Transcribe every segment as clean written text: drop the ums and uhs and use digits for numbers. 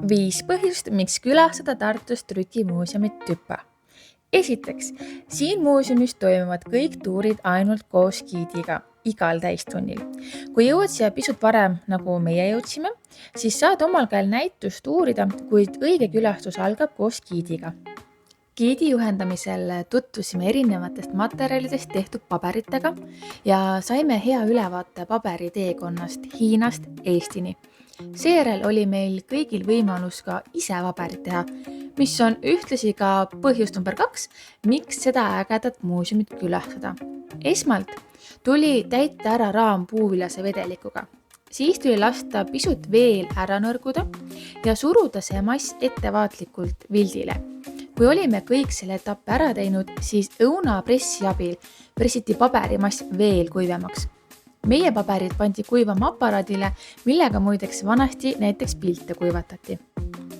5 põhjust, miks külastada Tartus trükimuuseumit Tüpa. Esiteks, siin muuseumis toimuvad kõik tuurid ainult koos giidiga, igal täistunnil. Kui jõuad siia pisut varem, nagu meie jõudsime, siis saad omal käel näitust uurida, kuid õige külastus algab koos giidiga. Giidi juhendamisel tutvusime erinevatest materjalidest tehtud paberitega ja saime hea ülevaate paberiteekonnast Hiinast Eestini. Seejärel oli meil kõigil võimalus ka ise paberit teha, mis on ühtlasi ka põhjus number 2, miks seda ägedat muuseumit külastada. Esmalt tuli täita ära raam puuviljase vedelikuga. Siis tuli lasta pisut veel ära nõrguda ja suruda see mass ettevaatlikult vildile. Kui olime kõik selle etappe ära teinud, siis õunapressi abil pressiti paberimass veel kuivemaks. Meie paberid pandi kuivama aparaadile, millega muideks vanasti näiteks pilte kuivatati.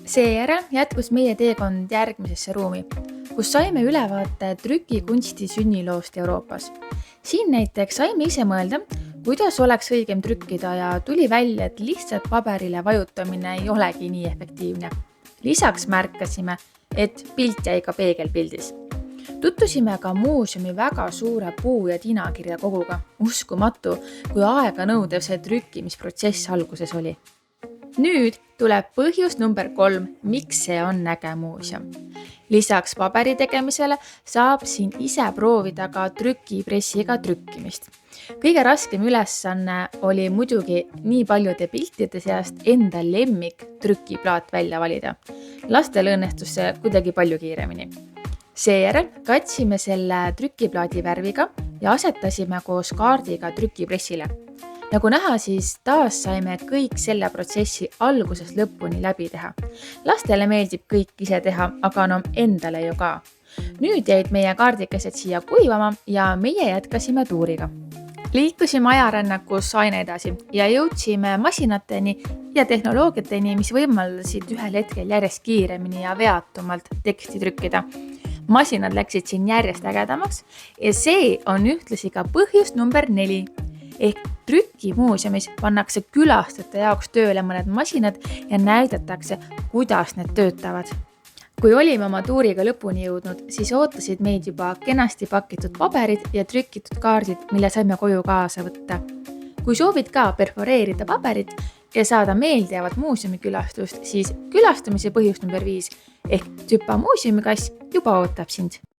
Seejärel jätkus meie teekond järgmisesse ruumi, kus saime ülevaate trükikunsti sünniloost Euroopas. Siin näiteks saime ise mõelda, kuidas oleks õigem trükkida ja tuli välja, et lihtsalt paberile vajutamine ei olegi nii efektiivne. Lisaks märkasime, et pilt jäi ka peegelpildis. Tutvusime ka muuseumi väga suure puu- ja tinakirja koguga. Uskumatu, kui aega nõudev see trükkimisprotsess alguses oli. Nüüd tuleb põhjus number 3, miks see on äge muuseum. Lisaks paberi tegemisele saab siin ise proovida ka trükipressiga trükkimist. Kõige raskem ülesanne oli muidugi nii paljude piltide seast enda lemmik trükiplaat välja valida. Lastel õnnestus see kuidagi palju kiiremini. Seejärel katsime selle trükiplaadi värviga ja asetasime koos kaardiga trükipressile. Nagu näha, siis taas saime kõik selle protsessi algusest lõpuni läbi teha. Lastele meeldib kõik ise teha, aga endale ju ka. Nüüd jäid meie kaardikesed siia kuivama ja meie jätkasime tuuriga. Liikusime ajarännakus aina edasi ja jõudsime masinateni ja tehnoloogiateni, mis võimaldasid ühel hetkel järjest kiiremini ja veatumalt teksti trükkida. Masinad läksid siin järjest ägedamaks ja see on ühtlasi ka põhjus number 4. Ehk trükimuuseumis pannakse külastajate jaoks tööle mõned masinad ja näidatakse, kuidas need töötavad. Kui olime oma tuuriga lõpuni jõudnud, siis ootasid meid juba kenasti pakitud paberid ja trükitud kaardid, mille saime koju kaasa võtta. Kui soovid ka perforeerida paberit ja saada meeldijäävat muuseumikülastust, siis külastamise põhjus number 5 ehk Tüpa muuseumikass juba ootab sind.